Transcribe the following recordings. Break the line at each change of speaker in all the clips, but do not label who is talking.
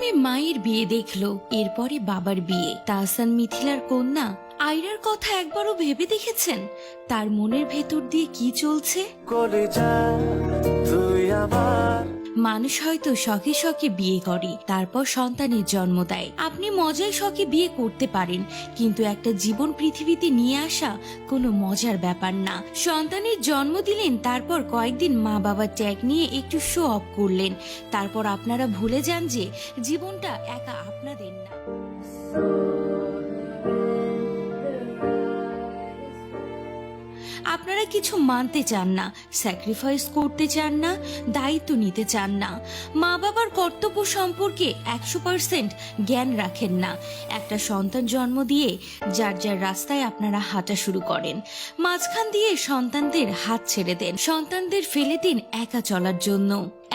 প্রথমে মায়ের বিয়ে দেখলো, এরপরে বাবার বিয়ে। তাহসান মিথিলার কন্যা আয়রার কথা একবারও ভেবে দেখেছেন তার মনের ভেতর দিয়ে কি চলছে? মানুষ হয়তো শখে শখে বিয়ে করে, তারপর সন্তানের জন্ম দেয়। আপনি মজায় শখে বিয়ে করতে পারেন, কিন্তু একটা জীবন পৃথিবীতে নিয়ে আসা কোনো মজার ব্যাপার না। সন্তানের জন্ম দিলেন, তারপর কয়েকদিন মা বাবার ট্যাগ নিয়ে একটু শো অফ করলেন, তারপর আপনারা ভুলে যান যে জীবনটা একা আপনাদের না। আপনারা কিছু মানতে চান না, স্যাক্রিফাইস করতে চান না, দায়িত্ব নিতে চান না, মা বাবার কর্তব্য সম্পর্কে 100% জ্ঞান রাখেন না। একটা সন্তান জন্ম দিয়ে যার যার রাস্তায় আপনারা হাঁটা শুরু করেন, মাঝখান দিয়ে সন্তানদের হাত ছেড়ে দেন, সন্তানদের ফেলে দিন একা চলার জন্য।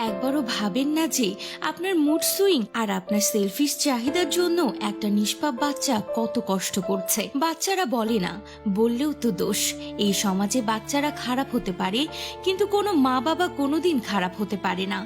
একবারও ভাবেন না যে আপনার মুড সুইং আর আপনার সেলফিশ চাহিদার জন্য একটা নিষ্পাপ বাচ্চা কত কষ্ট করছে। বাচ্চারা বলে না, বললেও তো দোষ। এই সমাজে বাচ্চারা খারাপ হতে পারে, কিন্তু কোনো মা বাবা কোনোদিন খারাপ হতে পারে না।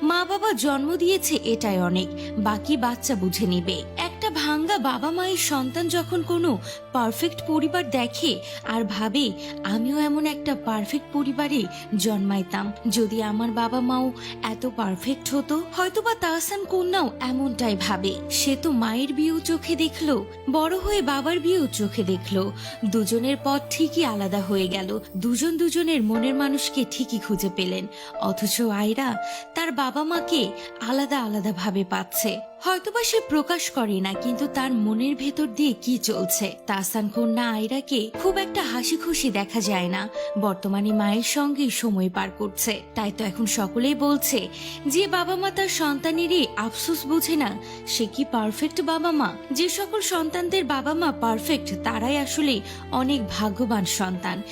মা বাবা জন্ম দিয়েছে এটাই অনেক, বাকি বাচ্চা বুঝে নিবে। একটা ভাঙ্গা বাবা মায়ের সন্তান যখন কোনো পারফেক্ট পরিবার দেখে আর ভাবে আমিও এমন একটা পারফেক্ট পরিবারে জন্মাইতাম, যদি আমার বাবা মাও এত পারফেক্ট হতো, হয়তোবা তাহসান কন্যাও এমনটাই ভাবে। সে তো মায়ের বিয়েও চোখে দেখলো, বড় হয়ে বাবার বিয়েও চোখে দেখলো। দুজনের পথ ঠিকই আলাদা হয়ে গেল, দুজন দুজনের মনের মানুষকে ঠিকই খুঁজে পেলেন, অথচ আয়রা তার বাবা মাকে আলাদা আলাদা ভাবে পাচ্ছে। হয়তোবা সে প্রকাশ করে না, কিন্তু তার মনের ভেতর দিয়ে কি চলছে। তাহসান কন্যা আয়রাকে খুব একটা হাসি খুশি দেখা যায় না, বর্তমানে মায়ের সঙ্গে সময় পার করছে। তাই তো এখন সকলেই বলছে, যে বাবা মা তার সন্তানেরই আফসোস বোঝে না, সে কি পারফেক্ট বাবা মা? যে সকল সন্তানদের বাবা মা পারফেক্ট, তারাই আসলে অনেক ভাগ্যবান সন্তান।